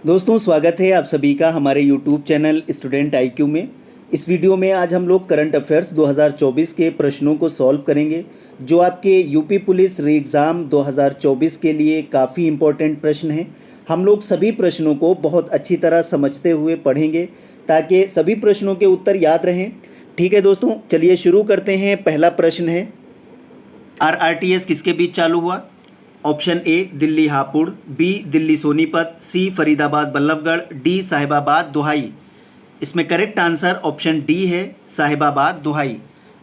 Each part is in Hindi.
दोस्तों स्वागत है आप सभी का हमारे यूट्यूब चैनल स्टूडेंट आईक्यू में। इस वीडियो में आज हम लोग करंट अफेयर्स 2024 के प्रश्नों को सॉल्व करेंगे जो आपके यूपी पुलिस री एग्ज़ाम 2024 के लिए काफ़ी इम्पोर्टेंट प्रश्न हैं। हम लोग सभी प्रश्नों को बहुत अच्छी तरह समझते हुए पढ़ेंगे ताकि सभी प्रश्नों के उत्तर याद रहें। ठीक है दोस्तों, चलिए शुरू करते हैं। पहला प्रश्न है, आरआरटीएस किसके बीच चालू हुआ? Option A Delhi Hapur, B Delhi Sonipat, C Faridabad Ballabhgarh, D Sahibabad Duhai. इसमें करेक्ट आंसर ऑप्शन डी है, साहिबाबाद दोहाई।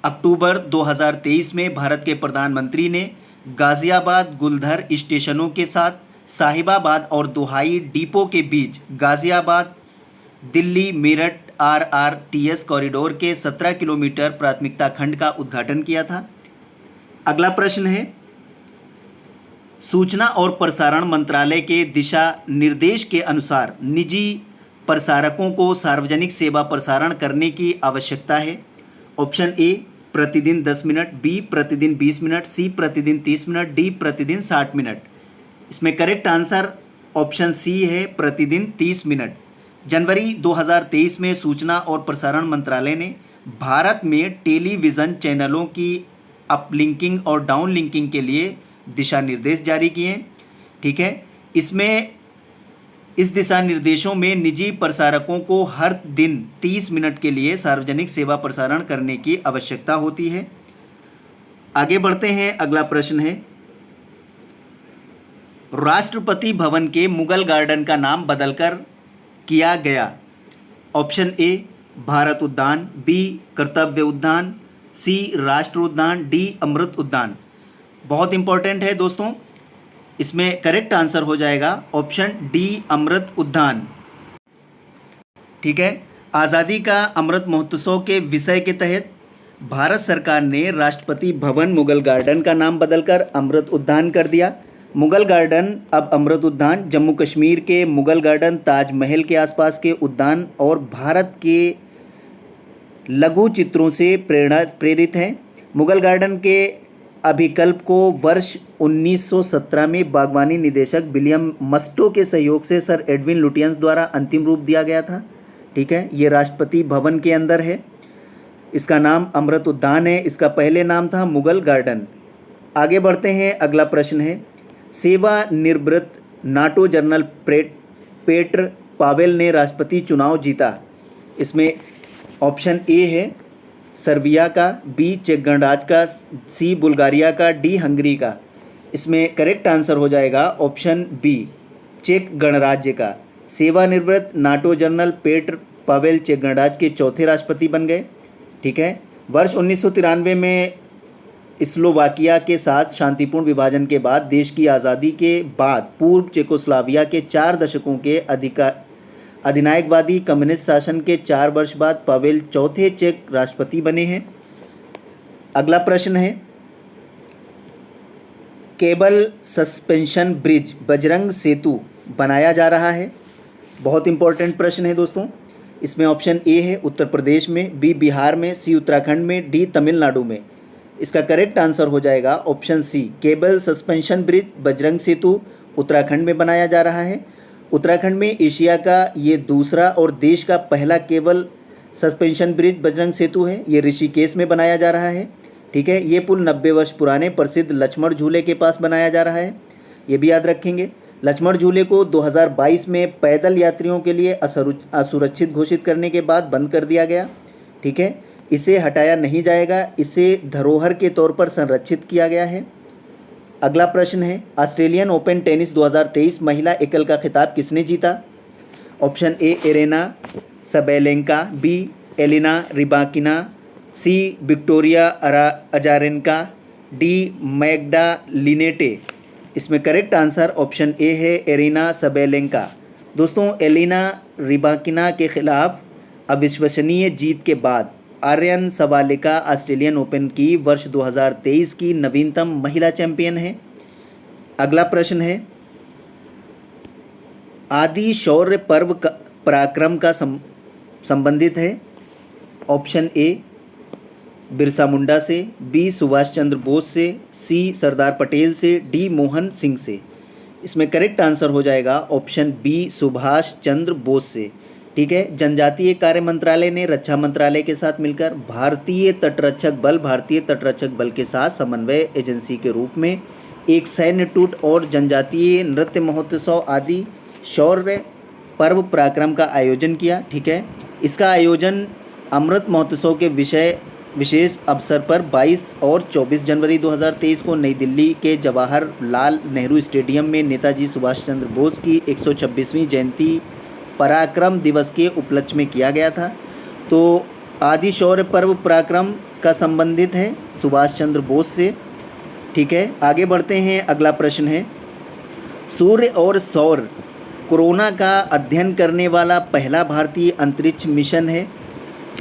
अक्टूबर 2023 में भारत के प्रधानमंत्री ने गाज़ियाबाद गुलधर स्टेशनों के साथ साहिबाबाद और दोहाई डिपो के बीच गाज़ियाबाद दिल्ली मेरठ आरआरटीएस कॉरिडोर के 17 किलोमीटर प्राथमिकता खंड का उद्घाटन किया था। अगला प्रश्न है, सूचना और प्रसारण मंत्रालय के दिशा निर्देश के अनुसार निजी प्रसारकों को सार्वजनिक सेवा प्रसारण करने की आवश्यकता है। ऑप्शन ए प्रतिदिन 10 मिनट, बी प्रतिदिन 20 मिनट, सी प्रतिदिन 30 मिनट, डी प्रतिदिन 60 मिनट। इसमें करेक्ट आंसर ऑप्शन सी है, प्रतिदिन 30 मिनट। जनवरी 2023 में सूचना और प्रसारण मंत्रालय ने भारत में टेलीविज़न चैनलों की अपलिंकिंग और डाउनलिंकिंग के लिए दिशा निर्देश जारी किए। ठीक है, इसमें इस दिशा निर्देशों में निजी प्रसारकों को हर दिन 30 मिनट के लिए सार्वजनिक सेवा प्रसारण करने की आवश्यकता होती है। आगे बढ़ते हैं। अगला प्रश्न है, राष्ट्रपति भवन के मुगल गार्डन का नाम बदलकर किया गया। ऑप्शन ए भारत उद्यान, बी कर्तव्य उद्यान, सी राष्ट्र उद्यान, डी अमृत उद्यान। बहुत इंपॉर्टेंट है दोस्तों, इसमें करेक्ट आंसर हो जाएगा ऑप्शन डी अमृत उद्यान। ठीक है, आज़ादी का अमृत महोत्सव के विषय के तहत भारत सरकार ने राष्ट्रपति भवन मुगल गार्डन का नाम बदलकर अमृत उद्यान कर दिया। मुगल गार्डन अब अमृत उद्यान जम्मू कश्मीर के मुगल गार्डन, ताजमहल के आसपास के उद्यान और भारत के लघु चित्रों से प्रेरित हैं। मुगल गार्डन के अभिकल्प को वर्ष 1917 में बागवानी निदेशक विलियम मस्टो के सहयोग से सर एडविन लुटियंस द्वारा अंतिम रूप दिया गया था। ठीक है, ये राष्ट्रपति भवन के अंदर है। इसका नाम अमृत उद्यान है, इसका पहले नाम था मुगल गार्डन। आगे बढ़ते हैं। अगला प्रश्न है, सेवानिवृत्त नाटो जनरल पेट्र पावेल ने राष्ट्रपति चुनाव जीता। इसमें ऑप्शन ए है सर्बिया का, बी चेक गणराज्य का, सी बुल्गारिया का, डी हंगरी का। इसमें करेक्ट आंसर हो जाएगा ऑप्शन बी चेक गणराज्य का। सेवानिवृत्त नाटो जनरल पेट्र पावेल चेक गणराज्य के चौथे राष्ट्रपति बन गए। ठीक है, वर्ष 1993 में स्लोवाकिया के साथ शांतिपूर्ण विभाजन के बाद देश की आज़ादी के बाद पूर्व चेकोस्लोवाकिया के 4 दशकों के अधिनायकवादी कम्युनिस्ट शासन के 4 वर्ष बाद पावेल चौथे चेक राष्ट्रपति बने हैं। अगला प्रश्न है, केबल सस्पेंशन ब्रिज बजरंग सेतु बनाया जा रहा है। बहुत इंपॉर्टेंट प्रश्न है दोस्तों। इसमें ऑप्शन ए है उत्तर प्रदेश में, बी बिहार में, सी उत्तराखंड में, डी तमिलनाडु में। इसका करेक्ट आंसर हो जाएगा option C cable suspension bridge Bajrang Setu Uttarakhand में बनाया जा रहा है। उत्तराखंड में एशिया का ये दूसरा और देश का पहला केबल सस्पेंशन ब्रिज बजरंग सेतु है। ये ऋषिकेश में बनाया जा रहा है। ठीक है, ये पुल 90 वर्ष पुराने प्रसिद्ध लक्ष्मण झूले के पास बनाया जा रहा है, ये भी याद रखेंगे। लक्ष्मण झूले को 2022 में पैदल यात्रियों के लिए असुरक्षित घोषित करने के बाद बंद कर दिया गया। ठीक है, इसे हटाया नहीं जाएगा, इसे धरोहर के तौर पर संरक्षित किया गया है। अगला प्रश्न है, ऑस्ट्रेलियन ओपन टेनिस 2023 महिला एकल का खिताब किसने जीता? Option A Aryna Sabalenka, B Elena Rybakina, C Victoria Azarenka, D Magda Linette. इसमें करेक्ट आंसर ऑप्शन ए है एरिना सबैलेंका। दोस्तों, एलिना रिबाकिना के खिलाफ अविश्वसनीय जीत के बाद आर्यन सबालेका ऑस्ट्रेलियन ओपन की वर्ष 2023 की नवीनतम महिला चैंपियन है। अगला प्रश्न है, आदि शौर्य पर्व का पराक्रम का संबंधित है। ऑप्शन ए बिरसा मुंडा से, बी सुभाष चंद्र बोस से, सी सरदार पटेल से, डी मोहन सिंह से। इसमें करेक्ट आंसर हो जाएगा ऑप्शन बी, सुभाष चंद्र बोस से। ठीक है। जनजातीय कार्य मंत्रालय ने रक्षा मंत्रालय के साथ मिलकर भारतीय तटरक्षक बल के साथ समन्वय एजेंसी के रूप में एक सैन्य टूट और जनजातीय नृत्य महोत्सव आदि शौर्य पर्व पराक्रम का आयोजन किया। ठीक है। इसका आयोजन अमृत महोत्सव के विशेष अवसर पर 22 और 24 जनवरी 2023 को नई दिल्ली के जवाहरलाल नेहरू स्टेडियम में नेताजी सुभाष चंद्र बोस की 126वीं जयंती पराक्रम दिवस के उपलक्ष्य में किया गया था। तो आदि शौर्य पर्व पराक्रम का संबंधित है सुभाष चंद्र बोस से। ठीक है। आगे बढ़ते हैं। अगला प्रश्न है, सूर्य और सौर कोरोना का अध्ययन करने वाला पहला भारतीय अंतरिक्ष मिशन है।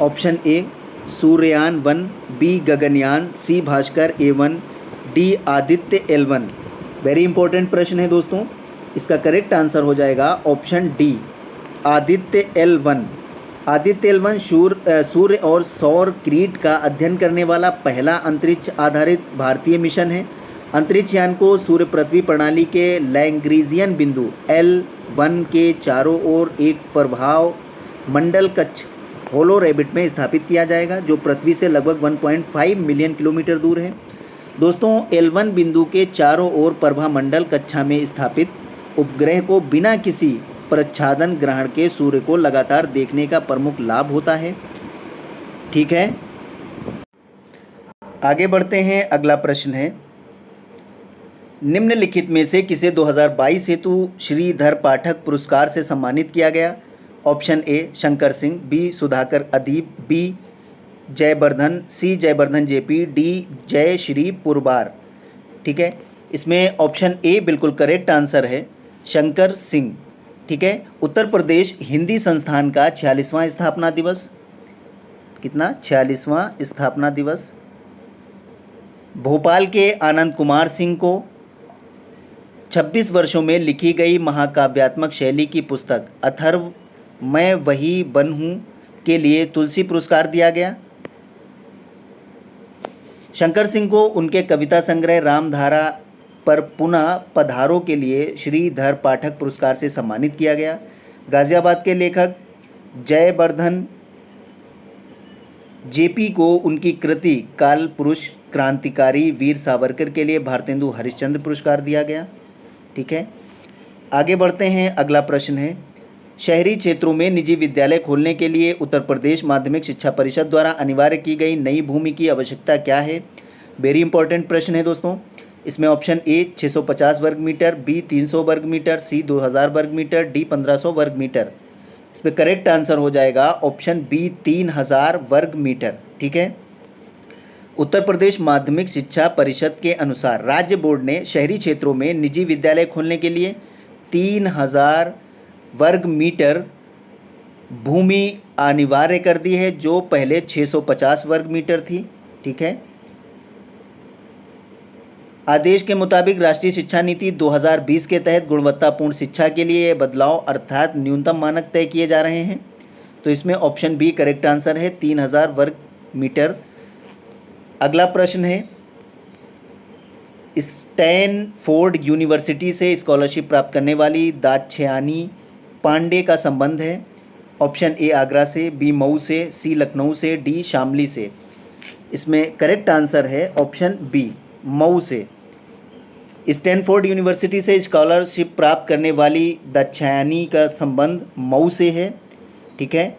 Option A Suryayaan 1, B Gaganyaan, C Bhaskar A1, D Aditya L1। Very important प्रश्न है दोस्तों। इसका करेक्ट आंसर हो जाएगा option D, Aditya L1। Aditya L1 सूर्य और सौर किरीट का अध्ययन करने वाला पहला अंतरिक्ष आधारित भारतीय मिशन है। अंतरिक्ष यान को सूर्य पृथ्वी प्रणाली के लैग्रेंजियन बिंदु L1 के चारों ओर एक प्रभाव मंडल कक्ष होलो रैबिट में स्थापित किया जाएगा, जो पृथ्वी से लगभग 1.5 मिलियन किलोमीटर दूर है। दोस्तों, L1 बिंदु के चारों ओर प्रभा मंडल कक्षा में स्थापित उपग्रह को बिना किसी प्रच्छादन ग्रहण के सूर्य को लगातार देखने का प्रमुख लाभ होता है। ठीक है। आगे बढ़ते हैं। अगला प्रश्न है, निम्नलिखित में से किसे 2022 हेतु श्रीधर पाठक पुरस्कार से सम्मानित किया गया? Option A Shankar Singh, B Sudhakar Adeeb, B Jayvardhan, C Jayvardhan JP, D Jai Shri पुरबार। ठीक है। इसमें ऑप्शन ए बिल्कुल करेक्ट आंसर है, शंकर सिंह। ठीक है। उत्तर प्रदेश हिंदी संस्थान का 46वां स्थापना दिवस, कितना 46वां स्थापना दिवस, भोपाल के आनंद कुमार सिंह को 26 वर्षों में लिखी गई महाकाव्यात्मक शैली की पुस्तक अथर्व मैं वही बन हूँ के लिए तुलसी पुरस्कार दिया गया। शंकर सिंह को उनके कविता संग्रह रामधारा पर पुनः पधारो के लिए श्रीधर पाठक पुरस्कार से सम्मानित किया गया। गाजियाबाद के लेखक जयवर्धन JP को उनकी कृति काल पुरुष क्रांतिकारी वीर सावरकर के लिए भारतेंदु हरिश्चंद्र पुरस्कार दिया गया। ठीक है। आगे बढ़ते हैं। अगला प्रश्न है, शहरी क्षेत्रों में निजी विद्यालय खोलने के लिए उत्तर प्रदेश माध्यमिक शिक्षा परिषद द्वारा अनिवार्य की गई नई भूमि की आवश्यकता क्या है? वेरी इंपॉर्टेंट प्रश्न है दोस्तों। इसमें ऑप्शन ए 650 वर्ग मीटर, बी 300 वर्ग मीटर, सी 2000 वर्ग मीटर, डी 1500 वर्ग मीटर। इसमें करेक्ट आंसर हो जाएगा ऑप्शन बी 3000 वर्ग मीटर। ठीक है। उत्तर प्रदेश माध्यमिक शिक्षा परिषद के अनुसार राज्य बोर्ड ने शहरी क्षेत्रों में निजी विद्यालय खोलने के लिए 3000 वर्ग मीटर भूमि अनिवार्य कर दी है, जो पहले 650 वर्ग मीटर थी। ठीक है। आदेश के मुताबिक राष्ट्रीय शिक्षा नीति 2020 के तहत गुणवत्तापूर्ण शिक्षा के लिए बदलाव अर्थात न्यूनतम मानक तय किए जा रहे हैं। तो इसमें ऑप्शन बी करेक्ट आंसर है, 3000 वर्ग मीटर। अगला प्रश्न है, स्टैनफोर्ड यूनिवर्सिटी से स्कॉलरशिप प्राप्त करने वाली दाक्षायणी पांडे का संबंध है। ऑप्शन ए आगरा से, बी मऊ से, सी लखनऊ से, डी शामली से। इसमें करेक्ट आंसर है ऑप्शन बी मऊ से। स्टैनफोर्ड यूनिवर्सिटी से स्कॉलरशिप प्राप्त करने वाली दाक्षायणी का संबंध मऊ से है। ठीक है।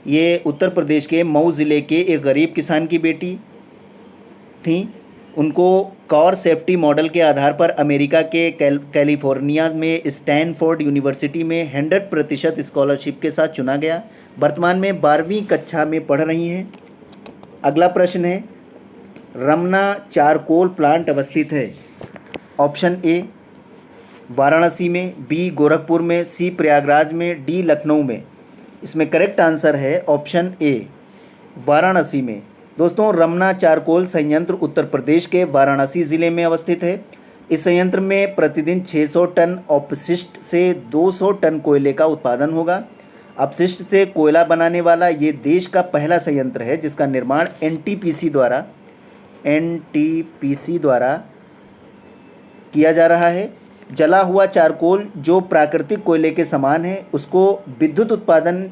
ये उत्तर प्रदेश के मऊ ज़िले के एक गरीब किसान की बेटी थी। उनको कॉर सेफ्टी मॉडल के आधार पर अमेरिका के कैलिफोर्निया में स्टैनफोर्ड यूनिवर्सिटी में 100% स्कॉलरशिप के साथ चुना गया। वर्तमान में 12वीं कक्षा में पढ़ रही हैं। अगला प्रश्न है, रमना चारकोल प्लांट अवस्थित है। ऑप्शन ए वाराणसी में, बी गोरखपुर में, सी प्रयागराज में, डी लखनऊ में। इसमें करेक्ट आंसर है ऑप्शन ए वाराणसी में। दोस्तों, रमना चारकोल संयंत्र उत्तर प्रदेश के वाराणसी ज़िले में अवस्थित है। इस संयंत्र में प्रतिदिन 600 टन अपशिष्ट से 200 टन कोयले का उत्पादन होगा। अपशिष्ट से कोयला बनाने वाला ये देश का पहला संयंत्र है जिसका निर्माण NTPC द्वारा किया जा रहा है। जला हुआ चारकोल जो प्राकृतिक कोयले के समान है उसको विद्युत उत्पादन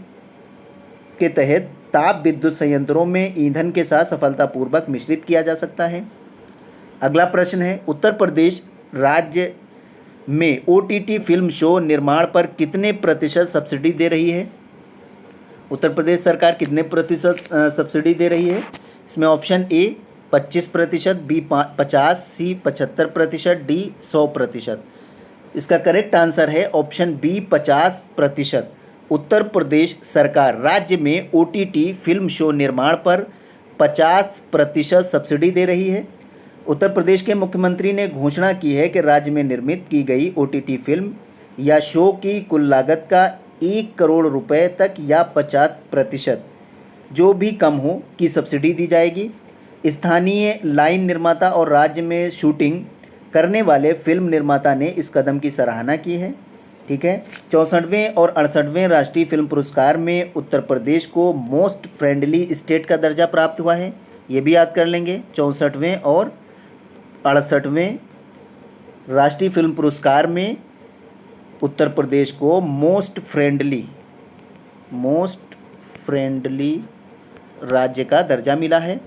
के तहत ताप विद्युत संयंत्रों में ईंधन के साथ सफलतापूर्वक मिश्रित किया जा सकता है। अगला प्रश्न है, उत्तर प्रदेश राज्य में OTT फिल्म शो निर्माण पर कितने प्रतिशत सब्सिडी दे रही है? उत्तर प्रदेश सरकार कितने प्रतिशत सब्सिडी दे रही है? इसमें option A 25%, B 50%, C 75%, D 100%। इसका करेक्ट आंसर है ऑप्शन बी 50%। उत्तर प्रदेश सरकार राज्य में OTT फिल्म शो निर्माण पर 50% सब्सिडी दे रही है। उत्तर प्रदेश के मुख्यमंत्री ने घोषणा की है कि राज्य में निर्मित की गई OTT फिल्म या शो की कुल लागत का 1 करोड़ रुपए तक या 50% जो भी कम हो की सब्सिडी दी जाएगी। स्थानीय लाइन निर्माता और राज्य में शूटिंग करने वाले फिल्म निर्माता ने इस कदम की सराहना की है। ठीक है। 64वें और 68वें राष्ट्रीय फिल्म पुरस्कार में उत्तर प्रदेश को मोस्ट फ्रेंडली स्टेट का दर्जा प्राप्त हुआ है, ये भी याद कर लेंगे। 64वें और 68वें राष्ट्रीय फिल्म पुरस्कार में उत्तर प्रदेश को मोस्ट फ्रेंडली राज्य का दर्जा मिला है।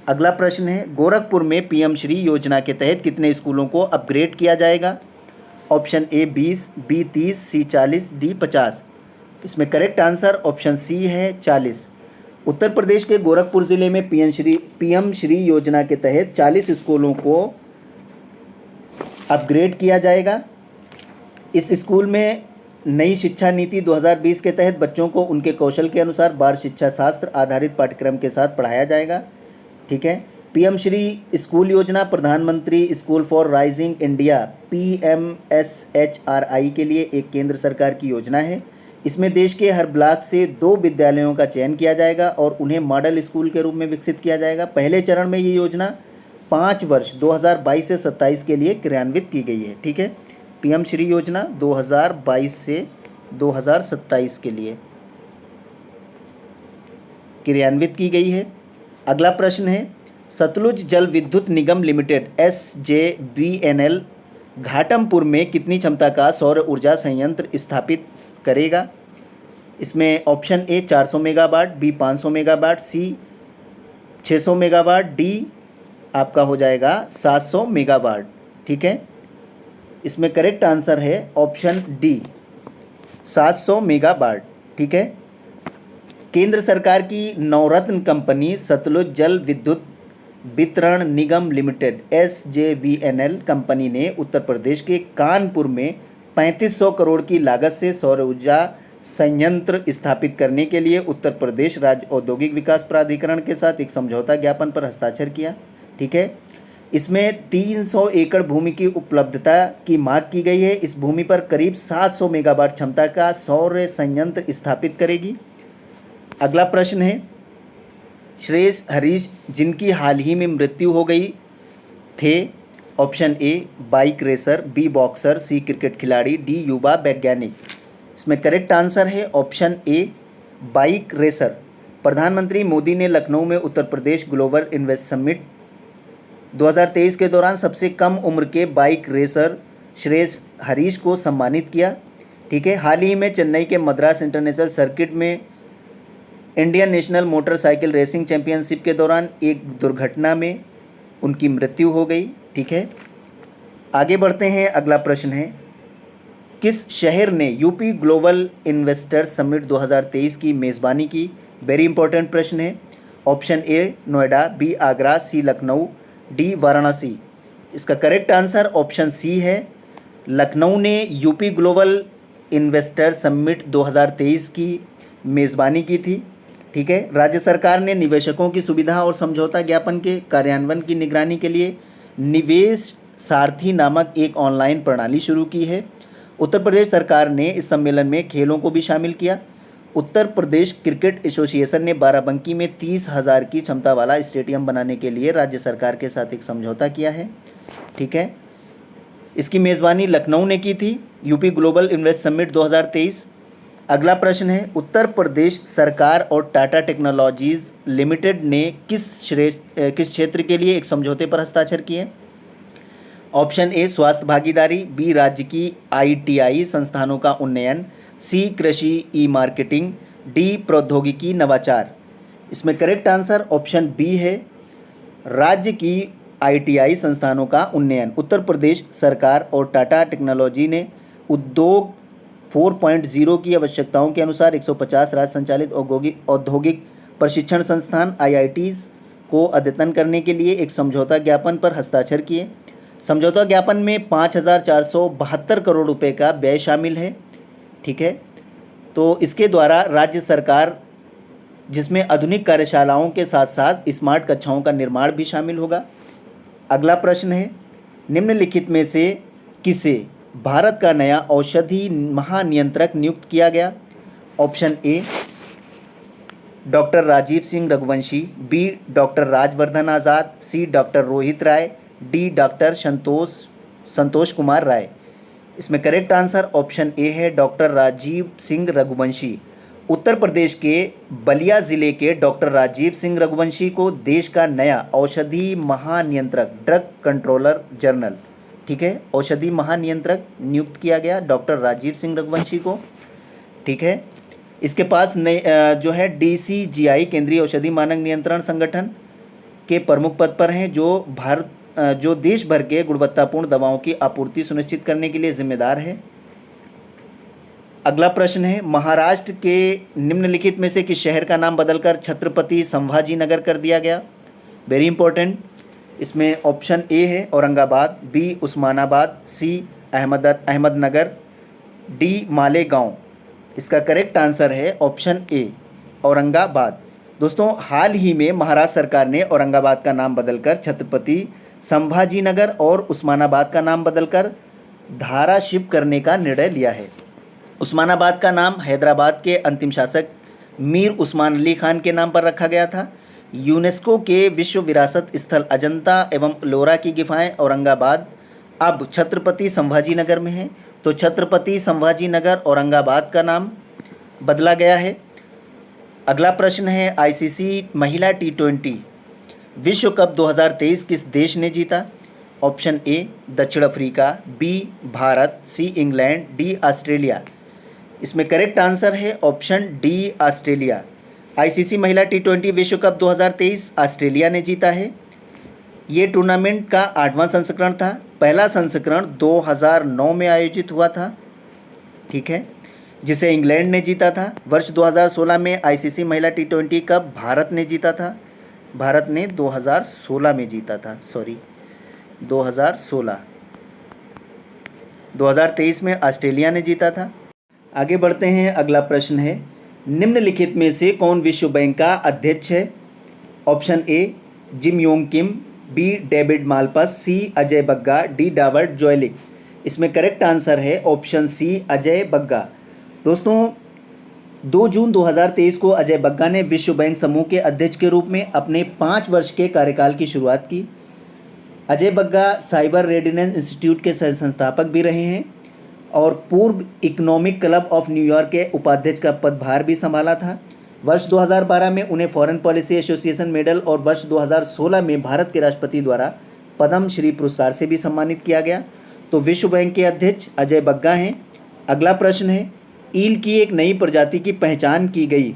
अगला प्रश्न है, गोरखपुर में PM श्री योजना के तहत कितने स्कूलों को अपग्रेड किया जाएगा? Option A 20, B 30, C 40, D 50। इसमें करेक्ट आंसर ऑप्शन सी है 40। उत्तर प्रदेश के गोरखपुर ज़िले में PM श्री योजना के तहत 40 स्कूलों को अपग्रेड किया जाएगा। इस स्कूल में नई शिक्षा नीति 2020 के तहत बच्चों को उनके कौशल के अनुसार बाल शिक्षा शास्त्र आधारित पाठ्यक्रम के साथ पढ़ाया जाएगा। ठीक है। PM श्री स्कूल योजना प्रधानमंत्री school for rising India PMSHRI के लिए एक केंद्र सरकार की योजना है। इसमें देश के हर ब्लॉक से 2 विद्यालयों का चयन किया जाएगा और उन्हें मॉडल स्कूल के रूप में विकसित किया जाएगा। पहले चरण में ये योजना 5 वर्ष 2022 से 27 के लिए क्रियान्वित की गई है। ठीक है। PM श्री योजना 2022 से 2027 के लिए क्रियान्वित की गई है। अगला प्रश्न है, सतलुज जल विद्युत निगम लिमिटेड SJVNL घाटमपुर में कितनी क्षमता का सौर ऊर्जा संयंत्र स्थापित करेगा? इसमें option A 400 megawatt, B 500 megawatt, C 600 megawatt, D आपका हो जाएगा 700 मेगावाट। ठीक है। इसमें करेक्ट आंसर है ऑप्शन डी 700 मेगावाट। ठीक है। केंद्र सरकार की नवरत्न कंपनी सतलुज जल विद्युत वितरण निगम लिमिटेड SJVNL कंपनी ने उत्तर प्रदेश के कानपुर में 3500 करोड़ की लागत से सौर ऊर्जा संयंत्र स्थापित करने के लिए उत्तर प्रदेश राज्य औद्योगिक विकास प्राधिकरण के साथ एक समझौता ज्ञापन पर हस्ताक्षर किया। ठीक है। इसमें 300 एकड़ भूमि की उपलब्धता की मांग की गई है। इस भूमि पर करीब 700 मेगावाट क्षमता का सौर संयंत्र स्थापित करेगी। अगला प्रश्न है, श्रेयस हरीश जिनकी हाल ही में मृत्यु हो गई थे, option A bike racer, B boxer, C cricket खिलाड़ी, डी युवा वैज्ञानिक। इसमें करेक्ट आंसर है ऑप्शन ए बाइक रेसर। प्रधानमंत्री मोदी ने लखनऊ में Uttar Pradesh global invest summit 2023 के दौरान सबसे कम उम्र के बाइक रेसर श्रेयस हरीश को सम्मानित किया। ठीक है। हाल ही में चेन्नई के मद्रास इंटरनेशनल सर्किट में Indian national motorcycle racing championship के दौरान एक दुर्घटना में उनकी मृत्यु हो गई। ठीक है। आगे बढ़ते हैं। अगला प्रश्न है, किस शहर ने यूपी ग्लोबल इन्वेस्टर समिट 2023 की मेज़बानी की? वेरी इंपॉर्टेंट प्रश्न है। Option A Noida, B Agra, C Lucknow, D Varanasi. इसका करेक्ट आंसर ऑप्शन सी है। लखनऊ ने यूपी ग्लोबल इन्वेस्टर समिट 2023 की मेज़बानी की थी। ठीक है। राज्य सरकार ने निवेशकों की सुविधा और समझौता ज्ञापन के कार्यान्वयन की निगरानी के लिए निवेश सारथी नामक एक ऑनलाइन प्रणाली शुरू की है। उत्तर प्रदेश सरकार ने इस सम्मेलन में खेलों को भी शामिल किया। उत्तर प्रदेश क्रिकेट एसोसिएशन ने बाराबंकी में 30,000 की क्षमता वाला स्टेडियम बनाने के लिए राज्य सरकार के साथ एक समझौता किया है। ठीक है। इसकी मेज़बानी लखनऊ ने की थी, यूपी ग्लोबल इन्वेस्ट समिट 2023। अगला प्रश्न है, उत्तर प्रदेश सरकार और टाटा टेक्नोलॉजीज लिमिटेड ने किस क्षेत्र के लिए एक समझौते पर हस्ताक्षर किए? ऑप्शन ए स्वास्थ्य भागीदारी, बी राज्य की आईटीआई संस्थानों का उन्नयन, सी कृषि ई मार्केटिंग, डी प्रौद्योगिकी नवाचार। इसमें करेक्ट आंसर ऑप्शन बी है, राज्य की आईटीआई संस्थानों का उन्नयन। उत्तर प्रदेश सरकार और टाटा टेक्नोलॉजी ने उद्योग 4.0 की आवश्यकताओं के अनुसार 150 राज्य संचालित औद्योगिक प्रशिक्षण संस्थान आईआईटीज को अद्यतन करने के लिए एक समझौता ज्ञापन पर हस्ताक्षर किए। समझौता ज्ञापन में 5,472 करोड़ रुपए का व्यय शामिल है। ठीक है, तो इसके द्वारा राज्य सरकार, जिसमें आधुनिक कार्यशालाओं के साथ साथ स्मार्ट कक्षाओं का निर्माण भी शामिल होगा। अगला प्रश्न है, निम्नलिखित में से किसे भारत का नया औषधि महानियंत्रक नियुक्त किया गया? Option A doctor Rajeev Singh Raghuvanshi, B doctor Rajvardhan Azad, C doctor Rohit Rai, D doctor Santosh Kumar Rai. इसमें करेक्ट आंसर ऑप्शन ए है, डॉक्टर राजीव सिंह रघुवंशी। उत्तर प्रदेश के बलिया जिले के डॉक्टर राजीव सिंह रघुवंशी को देश का नया औषधि महानियंत्रक, ड्रग कंट्रोलर जनरल, ठीक है, औषधि महानियंत्रक नियुक्त किया गया डॉक्टर राजीव सिंह रघुवंशी को। ठीक है, इसके पास जो है डीसीजीआई, केंद्रीय औषधि मानक नियंत्रण संगठन के प्रमुख पद पर हैं, जो देश भर के गुणवत्तापूर्ण दवाओं की आपूर्ति सुनिश्चित करने के लिए जिम्मेदार है। अगला प्रश्न है, महाराष्ट्र के निम्नलिखित में से किस शहर का नाम बदलकर छत्रपति संभाजी नगर कर दिया गया? Very important. इसमें ऑप्शन ए है औरंगाबाद, बी उस्मानाबाद, सी अहमदनगर, डी मालेगांव। इसका करेक्ट आंसर है ऑप्शन ए औरंगाबाद। दोस्तों, हाल ही में महाराष्ट्र सरकार ने औरंगाबाद का नाम बदलकर छत्रपति संभाजी नगर और उस्मानाबाद का नाम बदलकर धाराशिव करने का निर्णय लिया है। उस्मानाबाद का नाम हैदराबाद के अंतिम शासक मीर उस्मान अली खान के नाम पर रखा गया था। यूनेस्को के विश्व विरासत स्थल अजंता एवं एलोरा की गुफाएं औरंगाबाद अब छत्रपति संभाजी नगर में हैं, तो छत्रपति संभाजी नगर औरंगाबाद का नाम बदला गया है। अगला प्रश्न है, आईसीसी महिला T20 विश्व कप 2023 किस देश ने जीता? ऑप्शन ए दक्षिण Africa, B Bharat, C England, D Australia. इसमें करेक्ट आंसर है ऑप्शन डी ऑस्ट्रेलिया। आईसीसी महिला T20 विश्व कप 2023 ऑस्ट्रेलिया ने जीता है। ये टूर्नामेंट का 8वां संस्करण था। पहला संस्करण 2009 में आयोजित हुआ था, ठीक है, जिसे इंग्लैंड ने जीता था। वर्ष 2016 में आईसीसी महिला T20 कप भारत ने जीता था। भारत ने 2016 में जीता था, 2016। 2023 में ऑस्ट्रेलिया ने जीता था। आगे बढ़ते हैं, अगला प्रश्न है, निम्नलिखित में से कौन विश्व बैंक का अध्यक्ष है? Option A Jim Yong Kim, B David Malpass, C Ajay Banga, D Robert Zoellick. इसमें करेक्ट आंसर है ऑप्शन सी अजय बग्गा। दोस्तों, 2 जून 2023 को अजय बग्गा ने विश्व बैंक समूह के अध्यक्ष के रूप में अपने 5 वर्ष के कार्यकाल की शुरुआत की। Ajay Bagga cyber readiness institute के सह संस्थापक भी रहे हैं और पूर्व इकोनॉमिक क्लब ऑफ न्यूयॉर्क के उपाध्यक्ष का पदभार भी संभाला था। वर्ष 2012 में उन्हें फॉरेन पॉलिसी एसोसिएशन मेडल और वर्ष 2016 में भारत के राष्ट्रपति द्वारा पद्म श्री पुरस्कार से भी सम्मानित किया गया। तो विश्व बैंक के अध्यक्ष अजय बग्गा हैं। अगला प्रश्न है, ईल की एक नई प्रजाति की पहचान की गई।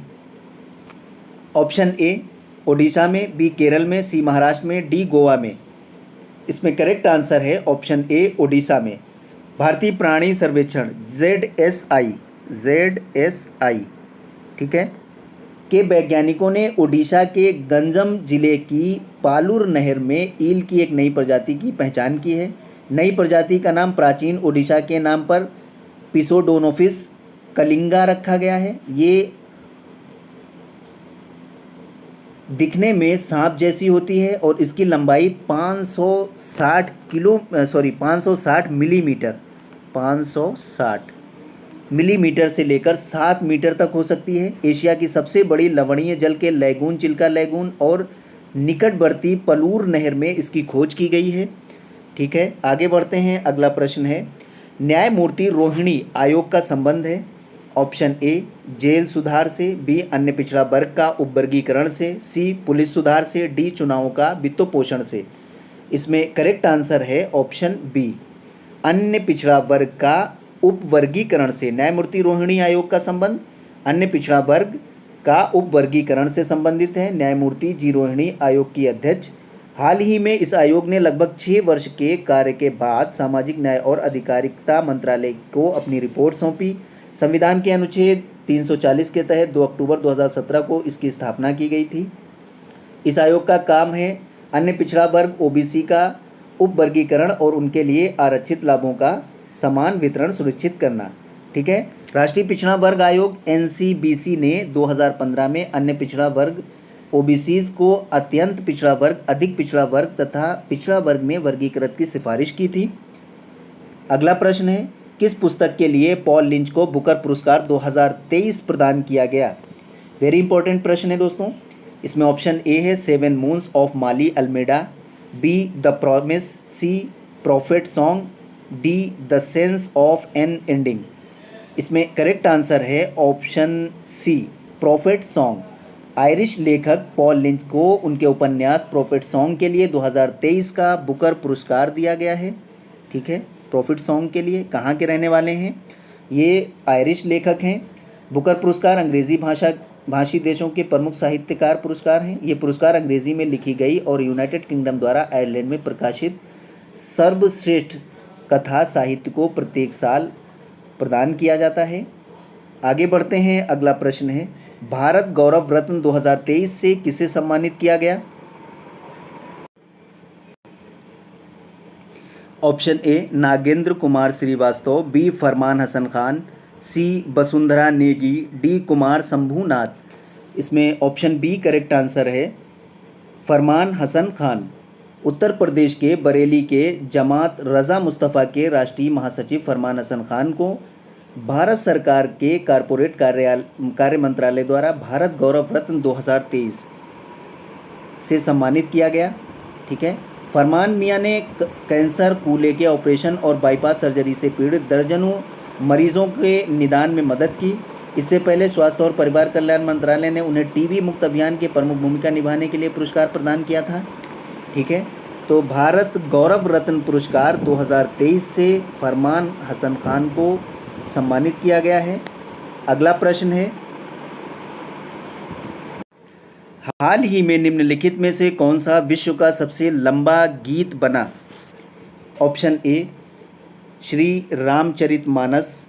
ऑप्शन ए ओडिशा में, बी केरल में, सी महाराष्ट्र में, डी गोवा में। इसमें करेक्ट आंसर है ऑप्शन ए ओडिशा में। भारतीय प्राणी सर्वेक्षण ZSI, ठीक है, के वैज्ञानिकों ने ओडिशा के गंजम जिले की पालुर नहर में ईल की एक नई प्रजाति की पहचान की है। नई प्रजाति का नाम प्राचीन ओडिशा के नाम पर पिसोडोनोफिस कलिंगा रखा गया है। ये दिखने में सांप जैसी होती है और इसकी लंबाई 560 मिलीमीटर से लेकर 7 मीटर तक हो सकती है। एशिया की सबसे बड़ी लवणीय जल के लैगून चिल्का लैगून और निकटवर्ती पलूर नहर में इसकी खोज की गई है। ठीक है, आगे बढ़ते हैं। अगला प्रश्न है, न्यायमूर्ति रोहिणी आयोग का संबंध है। ऑप्शन ए जेल सुधार से, बी अन्य पिछड़ा वर्ग का उपवर्गीकरण से, सी पुलिस सुधार से, डी चुनावों का वित्तपोषण से। इसमें करेक्ट आंसर है ऑप्शन बी। अन्य पिछड़ा वर्ग का उपवर्गीकरण से न्यायमूर्ति रोहिणी आयोग का संबंध अन्य पिछड़ा वर्ग का उपवर्गीकरण से संबंधित है। न्यायमूर्ति जी रोहिणी आयोग की अध्यक्ष। हाल ही में इस आयोग ने लगभग 6 वर्ष के कार्य के बाद सामाजिक न्याय और अधिकारिता मंत्रालय को अपनी रिपोर्ट सौंपी। संविधान के अनुच्छेद 340 के तहत 2 अक्टूबर 2017 को इसकी स्थापना की गई थी। इस आयोग का काम है अन्य पिछड़ा वर्ग ओबीसी का उपवर्गीकरण और उनके लिए आरक्षित लाभों का समान वितरण सुनिश्चित करना। ठीक है। राष्ट्रीय पिछड़ा वर्ग आयोग एनसीबीसी ने 2015 में अन्य पिछड़ा वर्ग ओबीसीज को अत्यंत पिछड़ा वर्ग, अधिक पिछड़ा वर्ग तथा पिछड़ा वर्ग में वर्गीकृत की सिफारिश की थी। अगला प्रश्न है, किस पुस्तक के लिए पॉल लिंच को बुकर पुरस्कार 2023 प्रदान किया गया? वेरी इंपॉर्टेंट प्रश्न है दोस्तों। इसमें ऑप्शन ए है 7 moons of Maali Almeida, B the promise, C prophet song, D the sense of an ending. इसमें करेक्ट आंसर है option C prophet song. Irish लेखक पॉल लिंच को उनके उपन्यास प्रॉफिट सॉन्ग के लिए 2023 का बुकर पुरस्कार दिया गया है। ठीक है। प्रॉफिट सॉन्ग के लिए कहाँ के रहने वाले हैं? ये आयरिश लेखक हैं। बुकर पुरस्कार अंग्रेजी भाषी देशों के प्रमुख साहित्यकार पुरस्कार हैं। ये पुरस्कार अंग्रेजी में लिखी गई और यूनाइटेड किंगडम द्वारा आयरलैंड में प्रकाशित सर्वश्रेष्ठ कथा साहित्य को प्रत्येक साल प्रदान किया जाता है। आगे बढ़ते हैं। अगला प्रश्न है, भारत गौरव रत्न 2023 से किसे सम्मानित किया गया? Option A Nagendra Kumar Srivastava, B Farman Hasan Khan, C Vasundhara Negi, D Kumar Shambhunath. इसमें ऑप्शन बी करेक्ट आंसर है फरमान हसन खान। उत्तर प्रदेश के बरेली के जमात रज़ा मुस्तफ़ा के राष्ट्रीय महासचिव फरमान हसन खान को भारत सरकार के कॉरपोरेट कार्य मंत्रालय द्वारा भारत गौरव रत्न 2023 से सम्मानित किया गया। ठीक है। फरमान मियां ने कैंसर, कूल्हे के ऑपरेशन और बाईपास सर्जरी से पीड़ित दर्जनों मरीजों के निदान में मदद की। इससे पहले स्वास्थ्य और परिवार कल्याण मंत्रालय ने उन्हें टीबी मुक्त अभियान की प्रमुख भूमिका निभाने के लिए पुरस्कार प्रदान किया था। ठीक है। तो भारत गौरव रत्न पुरस्कार 2023 से फरमान हसन खान को सम्मानित किया गया है। अगला प्रश्न है, हाल ही में निम्नलिखित में से कौन सा विश्व का सबसे लंबा गीत बना? Option A Shri Ramcharitmanas,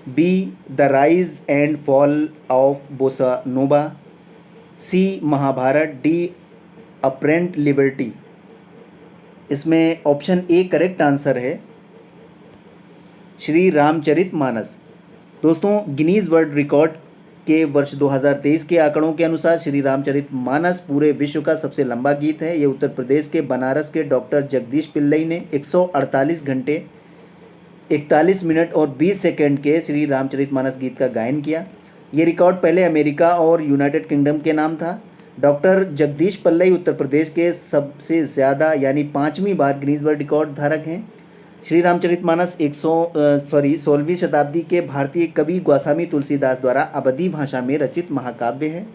B the rise and fall of Bossa Nova, C Mahabharat, D apparent liberty. इसमें ऑप्शन ए करेक्ट आंसर है श्री रामचरितमानस। दोस्तों, गिनीज वर्ल्ड रिकॉर्ड के वर्ष 2023 के आंकड़ों के अनुसार श्री रामचरितमानस पूरे विश्व का सबसे लंबा गीत है। ये उत्तर प्रदेश के बनारस के डॉक्टर जगदीश पिल्लई ने 148 घंटे 41 मिनट और 20 सेकंड के श्री रामचरितमानस गीत का गायन किया। ये रिकॉर्ड पहले अमेरिका और यूनाइटेड किंगडम के नाम था। डॉक्टर जगदीश पिल्लई उत्तर प्रदेश के सबसे ज़्यादा यानी 5वीं बार गिनीज वर्ल्ड रिकॉर्ड धारक हैं। श्री रामचरितमानस 16वीं शताब्दी के भारतीय कवि गोस्वामी तुलसीदास द्वारा अवधी भाषा में रचित महाकाव्य है।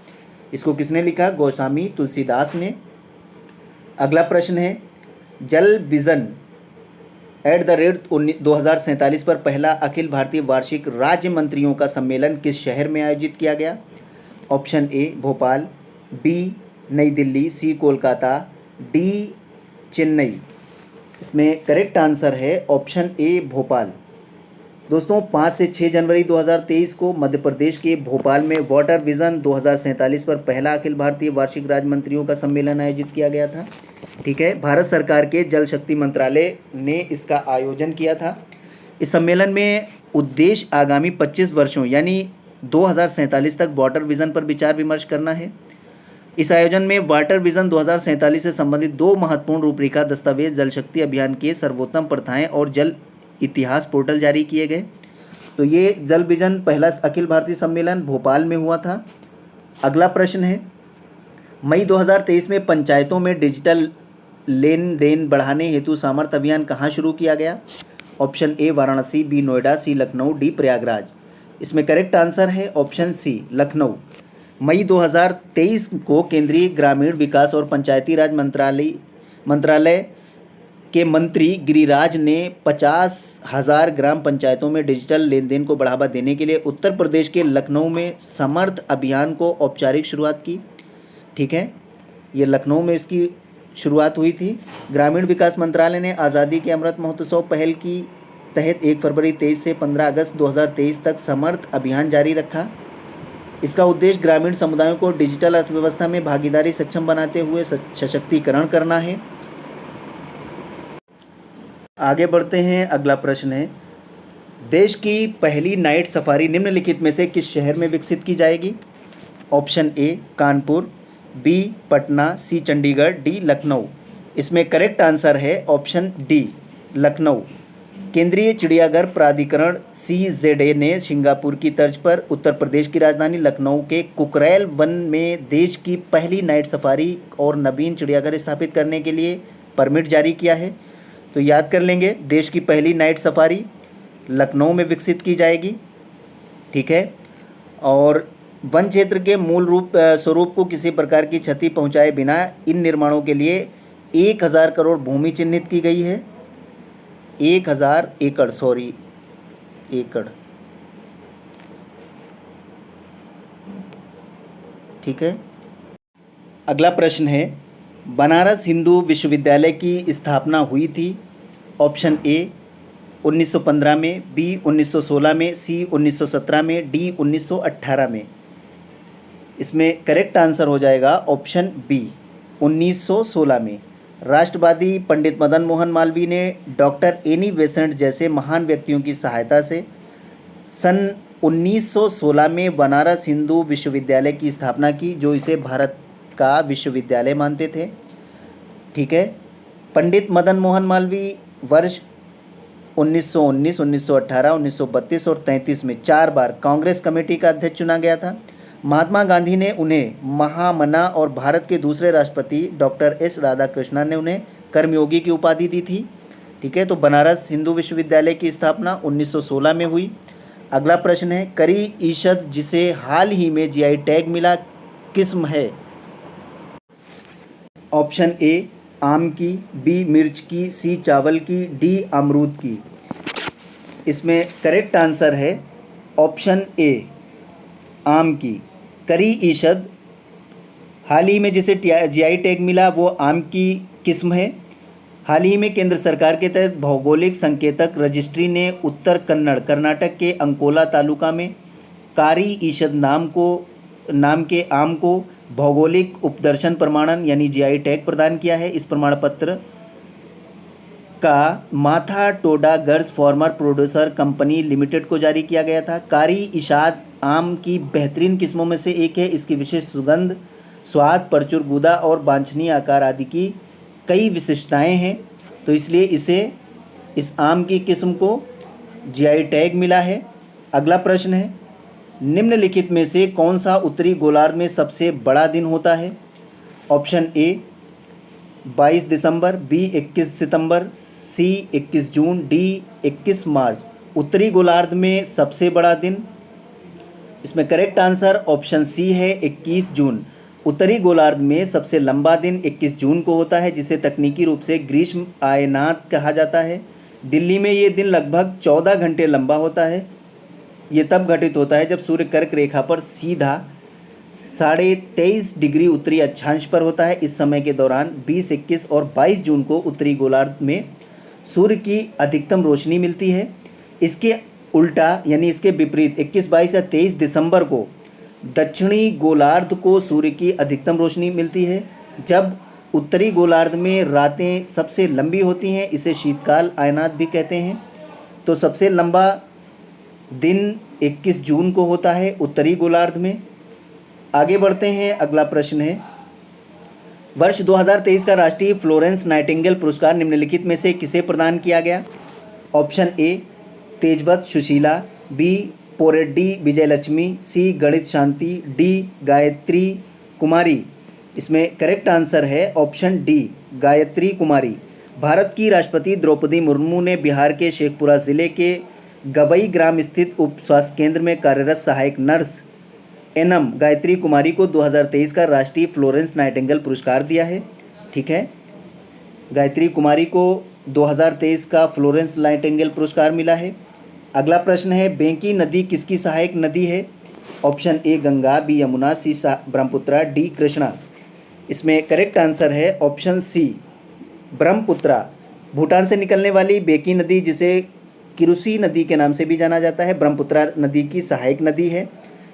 इसको किसने लिखा? गोस्वामी तुलसीदास ने। अगला प्रश्न है, जल विजन @ 2047 पर पहला अखिल भारतीय वार्षिक राज्य मंत्रियों का सम्मेलन किस शहर में आयोजित किया गया? ऑप्शन ए भोपाल, बी नई दिल्ली, सी कोलकाता, डी चेन्नई। इसमें करेक्ट आंसर है ऑप्शन ए भोपाल। दोस्तों, 5 से 6 जनवरी 2023 को मध्य प्रदेश के भोपाल में वाटर विजन 2047 पर पहला अखिल भारतीय वार्षिक राज्य मंत्रियों का सम्मेलन आयोजित किया गया था। ठीक है। भारत सरकार के जल शक्ति मंत्रालय ने इसका आयोजन किया था। इस सम्मेलन में उद्देश्य आगामी 25 वर्षों यानी 2047 तक वाटर विजन पर विचार विमर्श करना है। इस आयोजन में वाटर विजन 2047 से संबंधित 2 महत्वपूर्ण रूपरेखा दस्तावेज जल शक्ति अभियान के सर्वोत्तम प्रथाएं और जल इतिहास पोर्टल जारी किए गए। तो ये जल विजन पहला अखिल भारतीय सम्मेलन भोपाल में हुआ था। अगला प्रश्न है, मई 2023 में पंचायतों में डिजिटल लेन देन बढ़ाने हेतु सामर्थ्य अभियान कहाँ शुरू किया गया? Option A Varanasi, B Noida, C Lucknow, D Prayagraj. इसमें करेक्ट आंसर है ऑप्शन सी लखनऊ। मई 2023 को केंद्रीय ग्रामीण विकास और पंचायती राज मंत्रालय मंत्रालय के मंत्री गिरिराज ने 50,000 ग्राम पंचायतों में डिजिटल लेन देन को बढ़ावा देने के लिए उत्तर प्रदेश के लखनऊ में समर्थ अभियान को औपचारिक शुरुआत की। ठीक है, ये लखनऊ में इसकी शुरुआत हुई थी। ग्रामीण विकास मंत्रालय ने आज़ादी के अमृत महोत्सव पहल की तहत 1 फरवरी 23 से 15 अगस्त 2023 तक समर्थ अभियान जारी रखा। इसका उद्देश्य ग्रामीण समुदायों को डिजिटल अर्थव्यवस्था में भागीदारी सक्षम बनाते हुए सशक्तिकरण करना है। आगे बढ़ते हैं। अगला प्रश्न है, देश की पहली नाइट सफारी निम्नलिखित में से किस शहर में विकसित की जाएगी? Option A Kanpur, B Patna, C Chandigarh, D Lucknow. इसमें करेक्ट आंसर है ऑप्शन डी लखनऊ। केंद्रीय चिड़ियाघर प्राधिकरण CZA ने सिंगापुर की तर्ज पर उत्तर प्रदेश की राजधानी लखनऊ के कुकरेल वन में देश की पहली नाइट सफारी और नवीन चिड़ियाघर स्थापित करने के लिए परमिट जारी किया है। तो याद कर लेंगे, देश की पहली नाइट सफारी लखनऊ में विकसित की जाएगी। ठीक है, और वन क्षेत्र के मूल स्वरूप को किसी प्रकार की क्षति पहुंचाए बिना इन निर्माणों के लिए 1000 करोड़ भूमि चिन्हित की गई है। 1000 एकड़, एकड़। ठीक है, अगला प्रश्न है, बनारस हिंदू विश्वविद्यालय की स्थापना हुई थी। ऑप्शन ए 1915 में, बी 1916 में, सी 1917 में, डी 1918 में। इसमें करेक्ट आंसर हो जाएगा ऑप्शन बी 1916 में। राष्ट्रवादी पंडित मदन मोहन मालवीय ने डॉक्टर एनी बेसेंट जैसे महान व्यक्तियों की सहायता से सन 1916 में बनारस हिंदू विश्वविद्यालय की स्थापना की, जो इसे भारत का विश्वविद्यालय मानते थे। ठीक है, पंडित मदन मोहन मालवीय वर्ष 1919, 1918, 1932 और 33 में 4 बार कांग्रेस कमेटी का अध्यक्ष चुना गया था। महात्मा गांधी ने उन्हें महामना और भारत के दूसरे राष्ट्रपति डॉक्टर एस राधाकृष्णन ने उन्हें कर्मयोगी की उपाधि दी थी। ठीक है, तो बनारस हिंदू विश्वविद्यालय की स्थापना 1916 में हुई। अगला प्रश्न है, करी ईशद जिसे हाल ही में GI टैग मिला किस्म है? ऑप्शन ए आम की, बी मिर्च की, सी चावल की, डी अमरूद की। इसमें करेक्ट आंसर है ऑप्शन ए आम की। करी ईशद हाल ही में जिसे GI टैग मिला वो आम की किस्म है। हाल ही में केंद्र सरकार के तहत भौगोलिक संकेतक रजिस्ट्री ने उत्तर कन्नड़ कर्नाटक के अंकोला तालुका में कारी ईशद नाम के आम को भौगोलिक उपदर्शन प्रमाणन यानी GI टैग प्रदान किया है। इस प्रमाण पत्र का माथा टोडा गर्स फार्मर प्रोड्यूसर कंपनी लिमिटेड को जारी किया गया था। कारी ईशद आम की बेहतरीन किस्मों में से एक है। इसकी विशेष सुगंध, स्वाद, प्रचुर गूदा और वांछनीय आकार आदि की कई विशिष्टताएं हैं, तो इसलिए इस आम की किस्म को GI टैग मिला है। अगला प्रश्न है, निम्नलिखित में से कौन सा उत्तरी गोलार्ध में सबसे बड़ा दिन होता है? ऑप्शन ए 22 दिसंबर, बी 21 सितंबर, सी 21 जून, डी 21 मार्च। उत्तरी गोलार्ध में सबसे बड़ा दिन, इसमें करेक्ट आंसर ऑप्शन सी है 21 जून। उत्तरी गोलार्ध में सबसे लंबा दिन 21 जून को होता है, जिसे तकनीकी रूप से ग्रीष्म आयनात कहा जाता है। दिल्ली में ये दिन लगभग 14 घंटे लंबा होता है। ये तब घटित होता है जब सूर्य कर्क रेखा पर सीधा 23.5 डिग्री उत्तरी अक्षांश पर होता है। इस समय के दौरान 20, 21 और 22 जून को उत्तरी गोलार्ध में सूर्य की अधिकतम रोशनी मिलती है। इसके उल्टा यानी इसके विपरीत 21, 22 या 23 दिसंबर को दक्षिणी गोलार्ध को सूर्य की अधिकतम रोशनी मिलती है। जब उत्तरी गोलार्ध में रातें सबसे लंबी होती हैं, इसे शीतकाल आयनात भी कहते हैं। तो सबसे लंबा दिन 21 जून को होता है उत्तरी गोलार्ध में। आगे बढ़ते हैं। अगला प्रश्न है, वर्ष 2023 का राष्ट्रीय फ्लोरेंस नाइटिंगेल पुरस्कार निम्नलिखित में से किसे प्रदान किया गया? Option A Tejavath Sushila, B Poreddy Vijayalakshmi, C Ganita Shanti, D Gayatri Kumari. इसमें करेक्ट आंसर है ऑप्शन डी गायत्री कुमारी। भारत की राष्ट्रपति द्रौपदी मुर्मू ने बिहार के शेखपुरा ज़िले के गबई ग्राम स्थित उप स्वास्थ्य केंद्र में कार्यरत सहायक नर्स एनएम गायत्री कुमारी को 2023 का राष्ट्रीय फ्लोरेंस नाइटिंगेल पुरस्कार दिया है। ठीक है, गायत्री कुमारी को 2023 का फ्लोरेंस नाइटिंगेल पुरस्कार मिला है। अगला प्रश्न है, बेंकी नदी किसकी सहायक नदी है? Option A Ganga, B Yamuna, C Brahmaputra, D Krishna. इसमें करेक्ट आंसर है ऑप्शन सी ब्रह्मपुत्रा। भूटान से निकलने वाली बेंकी नदी, जिसे किरुसी नदी के नाम से भी जाना जाता है, ब्रह्मपुत्रा नदी की सहायक नदी है।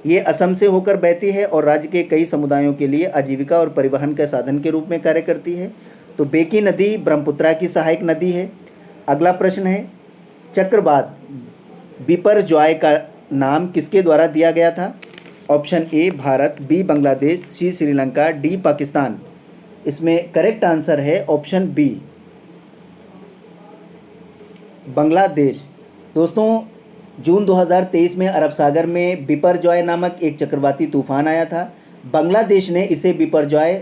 ये असम से होकर बहती है और राज्य के कई समुदायों के लिए आजीविका और परिवहन के साधन के रूप में कार्य करती है। तो बेंकी नदी ब्रह्मपुत्रा की सहायक नदी है। अगला प्रश्न है, चक्रवात बिपरजॉय का नाम किसके द्वारा दिया गया था? Option A Bharat, B Bangladesh, C Sri Lanka, D Pakistan. इसमें करेक्ट आंसर है ऑप्शन बी बांग्लादेश। दोस्तों, जून 2023 में अरब सागर में बिपरजॉय नामक एक चक्रवाती तूफान आया था। बांग्लादेश ने इसे बिपरजॉय,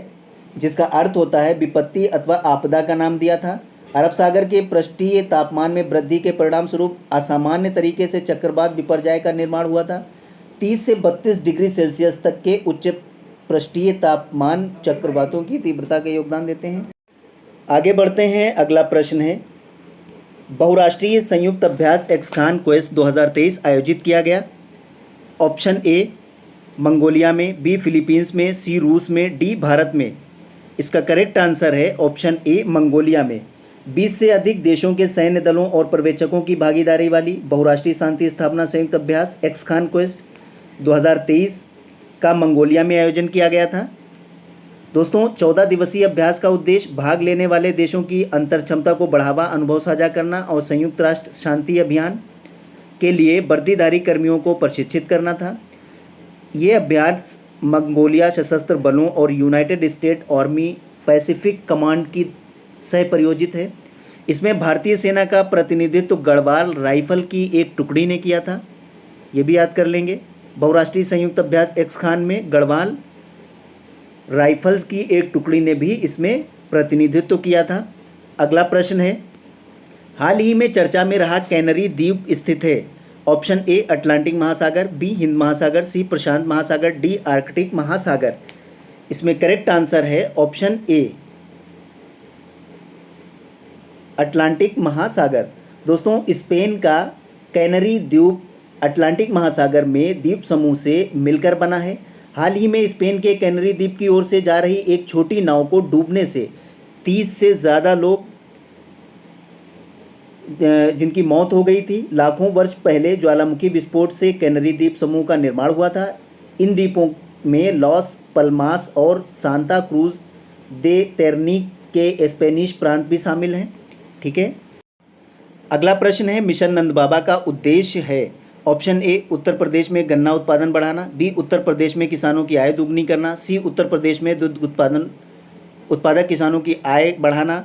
जिसका अर्थ होता है विपत्ति अथवा आपदा, का नाम दिया था। अरब सागर के पृष्ठीय तापमान में वृद्धि के परिणाम स्वरूप असामान्य तरीके से चक्रवात बिपरजॉय का निर्माण हुआ था। 30 से 32 डिग्री सेल्सियस तक के उच्च पृष्ठीय तापमान चक्रवातों की तीव्रता के योगदान देते हैं। आगे बढ़ते हैं। अगला प्रश्न है, बहुराष्ट्रीय संयुक्त अभ्यास एक्सखान क्वेस्ट 2023 आयोजित किया गया। ऑप्शन ए मंगोलिया में, बी फिलीपींस में, सी रूस में, डी भारत में। इसका करेक्ट आंसर है ऑप्शन ए मंगोलिया में। 20 से अधिक देशों के सैन्य दलों और पर्यवेक्षकों की भागीदारी वाली बहुराष्ट्रीय शांति स्थापना संयुक्त अभ्यास एक्सखान क्वेस्ट 2023 का मंगोलिया में आयोजन किया गया था। दोस्तों, 14 दिवसीय अभ्यास का उद्देश्य भाग लेने वाले देशों की अंतर क्षमता को बढ़ावा, अनुभव साझा करना और संयुक्त राष्ट्र शांति अभियान के लिए वर्दीधारी कर्मियों को प्रशिक्षित करना था। ये अभ्यास मंगोलिया सशस्त्र बलों और United state army Pacific command की सह प्रायोजित है। इसमें भारतीय सेना का प्रतिनिधित्व गढ़वाल राइफल की एक टुकड़ी ने किया था, ये भी याद कर लेंगे। बहुराष्ट्रीय संयुक्त अभ्यास एक्सखान में गढ़वाल राइफल्स की एक टुकड़ी ने भी इसमें प्रतिनिधित्व किया था। अगला प्रश्न है, हाल ही में चर्चा में रहा कैनरी द्वीप स्थित है। ऑप्शन ए अटलांटिक महासागर, बी हिंद महासागर, सी प्रशांत महासागर, डी आर्कटिक महासागर। इसमें करेक्ट आंसर है ऑप्शन ए अटलांटिक महासागर। दोस्तों, स्पेन का कैनरी द्वीप अटलांटिक महासागर में द्वीप समूह से मिलकर बना है। हाल ही में स्पेन के कैनरी द्वीप की ओर से जा रही एक छोटी नाव को डूबने से 30 से ज़्यादा लोग जिनकी मौत हो गई थी। लाखों वर्ष पहले ज्वालामुखी विस्फोट से कैनरी द्वीप समूह का निर्माण हुआ था। इन द्वीपों में लॉस पल्मास और सांता क्रूज दे तेरनी के स्पेनिश प्रांत भी शामिल हैं। ठीक है। अगला प्रश्न है, मिशन नंद बाबा का उद्देश्य है। ऑप्शन ए उत्तर प्रदेश में गन्ना उत्पादन बढ़ाना, बी उत्तर प्रदेश में किसानों की आय दुगनी करना, सी उत्तर प्रदेश में दूध उत्पादक किसानों की आय बढ़ाना,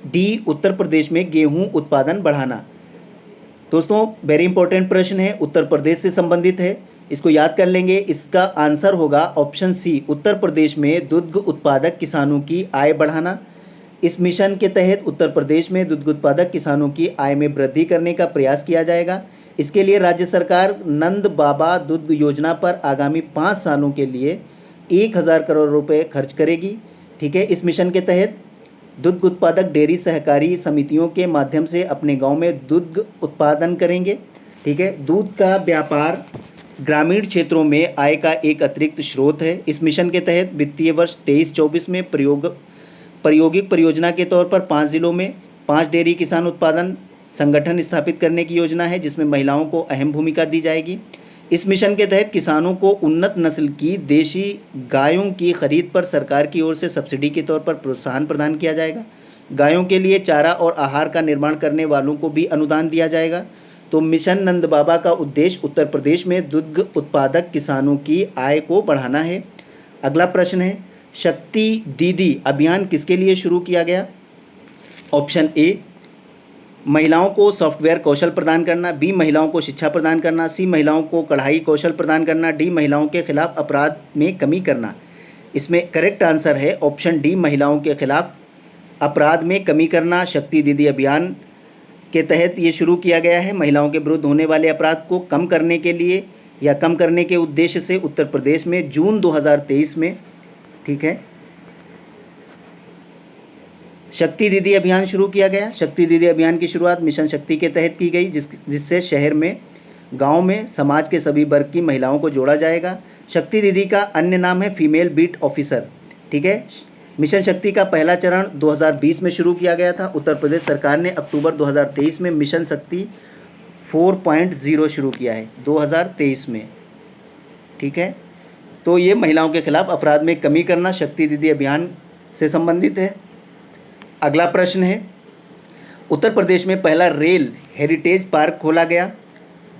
डी उत्तर प्रदेश में गेहूं उत्पादन बढ़ाना। दोस्तों, वेरी इंपॉर्टेंट प्रश्न है, उत्तर प्रदेश से संबंधित है, इसको याद कर लेंगे। इसका आंसर होगा ऑप्शन सी उत्तर प्रदेश में दुग्ध उत्पादक किसानों की आय बढ़ाना। इस मिशन के तहत उत्तर प्रदेश में दुग्ध उत्पादक किसानों की आय में वृद्धि करने का प्रयास किया जाएगा। इसके लिए राज्य सरकार नंद बाबा दुग्ध योजना पर आगामी 5 सालों के लिए 1000 करोड़ रुपए खर्च करेगी। ठीक है। इस मिशन के तहत दुग्ध उत्पादक डेयरी सहकारी समितियों के माध्यम से अपने गांव में दुग्ध उत्पादन करेंगे। ठीक है। दूध का व्यापार ग्रामीण क्षेत्रों में आय का एक अतिरिक्त स्रोत है। इस मिशन के तहत वित्तीय वर्ष 23-24 में प्रायोगिक परियोजना के तौर पर 5 जिलों में 5 डेयरी किसान उत्पादन संगठन स्थापित करने की योजना है, जिसमें महिलाओं को अहम भूमिका दी जाएगी। इस मिशन के तहत किसानों को उन्नत नस्ल की देशी गायों की खरीद पर सरकार की ओर से सब्सिडी के तौर पर प्रोत्साहन प्रदान किया जाएगा। गायों के लिए चारा और आहार का निर्माण करने वालों को भी अनुदान दिया जाएगा। तो मिशन नंद बाबा का उद्देश्य उत्तर प्रदेश में दुग्ध उत्पादक किसानों की आय को बढ़ाना है। अगला प्रश्न है, शक्ति दीदी अभियान किसके लिए शुरू किया गया? ऑप्शन ए महिलाओं को सॉफ्टवेयर कौशल प्रदान करना, बी महिलाओं को शिक्षा प्रदान करना, सी महिलाओं को कढ़ाई कौशल प्रदान करना, डी महिलाओं के खिलाफ अपराध में कमी करना। इसमें करेक्ट आंसर है ऑप्शन डी महिलाओं के खिलाफ अपराध में कमी करना। शक्ति दीदी अभियान के तहत ये शुरू किया गया है। महिलाओं के विरुद्ध होने वाले अपराध को कम करने के लिए या कम करने के उद्देश्य से उत्तर प्रदेश में जून 2023 में, ठीक है, शक्ति दीदी अभियान शुरू किया गया। शक्ति दीदी अभियान की शुरुआत मिशन शक्ति के तहत की गई, जिससे शहर में, गांव में समाज के सभी वर्ग की महिलाओं को जोड़ा जाएगा। शक्ति दीदी का अन्य नाम है फीमेल बीट ऑफिसर। ठीक है। मिशन शक्ति का पहला चरण 2020 में शुरू किया गया था। उत्तर प्रदेश सरकार ने अक्टूबर 2023 में मिशन शक्ति 4.0 शुरू किया है 2023 में। ठीक है। तो ये महिलाओं के खिलाफ अपराध में कमी करना शक्ति दीदी अभियान से संबंधित है। अगला प्रश्न है, उत्तर प्रदेश में पहला रेल हेरिटेज पार्क खोला गया।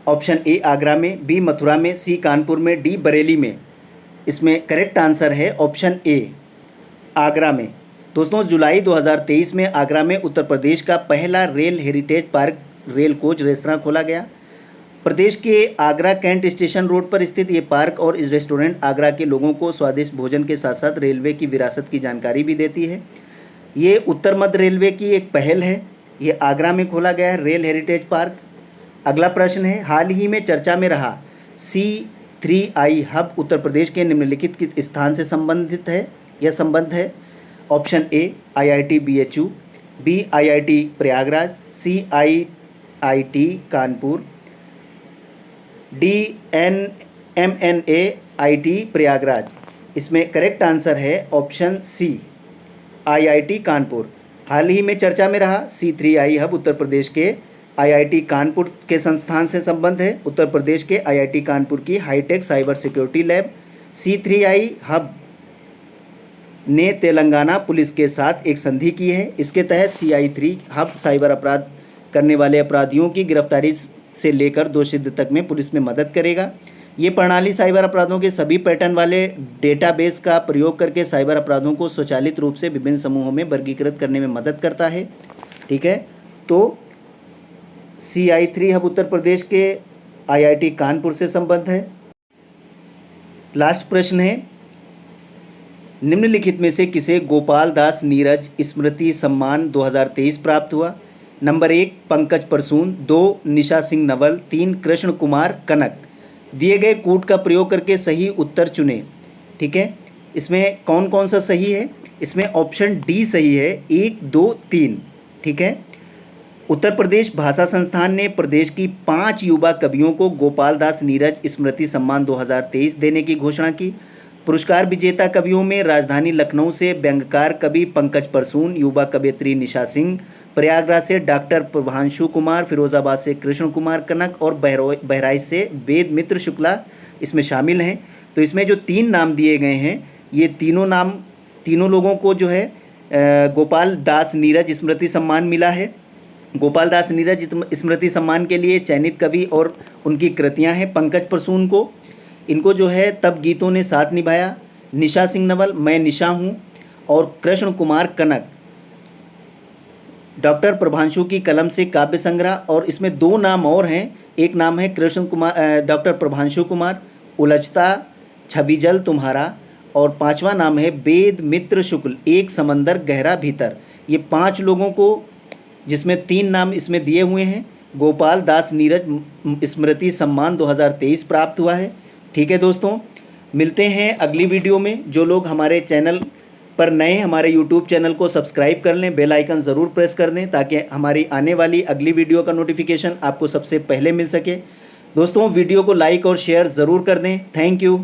ऑप्शन ए आगरा में, बी मथुरा में, सी कानपुर में, डी बरेली में। इसमें करेक्ट आंसर है ऑप्शन ए आगरा में। दोस्तों, जुलाई 2023 में आगरा में उत्तर प्रदेश का पहला rail heritage park rail coach restaurant खोला गया। प्रदेश के आगरा कैंट स्टेशन रोड पर स्थित ये पार्क और इस रेस्टोरेंट आगरा के लोगों को स्वादिष्ट भोजन के साथ साथ रेलवे की विरासत की जानकारी भी देती है। ये उत्तर मध्य रेलवे की एक पहल है। ये आगरा में खोला गया है रेल हेरिटेज पार्क। अगला प्रश्न है, हाल ही में चर्चा में रहा C3I हब उत्तर प्रदेश के निम्नलिखित किस स्थान से संबंधित है या संबद्ध है। Option A IIT BHU, B IIT Prayagraj, C IIT Kanpur, D MNA IT Prayagraj. इसमें करेक्ट आंसर है ऑप्शन सी IIT कानपुर। हाल ही में चर्चा में रहा C3I हब उत्तर प्रदेश के IIT कानपुर के संस्थान से संबंध है। उत्तर प्रदेश के IIT कानपुर की hi-tech cyber security lab C3I hub ने तेलंगाना पुलिस के साथ एक संधि की है। इसके तहत CI3 हब साइबर अपराध करने वाले अपराधियों की गिरफ्तारी से लेकर दोषसिद्धि तक में पुलिस में मदद करेगा। ये प्रणाली साइबर अपराधों के सभी पैटर्न वाले डेटाबेस का प्रयोग करके साइबर अपराधों को स्वचालित रूप से विभिन्न समूहों में वर्गीकृत करने में मदद करता है। ठीक है। तो CI3 हब उत्तर प्रदेश के IIT कानपुर से संबद्ध है। लास्ट प्रश्न है, निम्नलिखित में से किसे गोपाल दास नीरज स्मृति सम्मान 2023 प्राप्त हुआ। नंबर 1 पंकज परसून, 2 निशा सिंह नवल, 3 कृष्ण कुमार कनक। दिए गए कूट का प्रयोग करके सही उत्तर चुनें। ठीक है। इसमें कौन कौन सा सही है? इसमें ऑप्शन डी सही है, 1 2 3। ठीक है। उत्तर प्रदेश भाषा संस्थान ने प्रदेश की 5 युवा कवियों को गोपाल दास नीरज स्मृति सम्मान 2023 देने की घोषणा की। पुरस्कार विजेता कवियों में राजधानी लखनऊ से व्यंग्यकार कवि पंकज परसून, युवा कवयित्री निशा सिंह, प्रयागराज से डॉक्टर प्रभांशु कुमार, फिरोजाबाद से कृष्ण कुमार कनक और बहराइच से वेद मित्र शुक्ला इसमें शामिल हैं। तो इसमें जो 3 नाम दिए गए हैं, ये तीनों लोगों को जो है गोपाल दास नीरज स्मृति सम्मान मिला है। गोपाल दास नीरज स्मृति सम्मान के लिए चयनित कवि और उनकी कृतियां हैं पंकज परसून को, इनको जो है तब गीतों ने साथ निभाया, निशा सिंह नवल मैं निशा हूँ, और कृष्ण कुमार कनक डॉक्टर प्रभांशु की कलम से काव्य संग्रह। और इसमें 2 नाम और हैं, एक नाम है कृष्ण कुमार डॉक्टर प्रभांशु कुमार उलझता छवि जल तुम्हारा, और 5वां नाम है वेद मित्र शुक्ल एक समंदर गहरा भीतर। ये 5 लोगों को, जिसमें 3 नाम इसमें दिए हुए हैं, गोपाल दास नीरज स्मृति सम्मान 2023 प्राप्त हुआ है। ठीक है दोस्तों, मिलते हैं अगली वीडियो में। जो लोग हमारे चैनल पर नए, हमारे YouTube चैनल को सब्सक्राइब कर लें, बेल आइकन ज़रूर प्रेस कर दें ताकि हमारी आने वाली अगली वीडियो का नोटिफिकेशन आपको सबसे पहले मिल सके। दोस्तों, वीडियो को लाइक और शेयर ज़रूर कर दें। Thank you.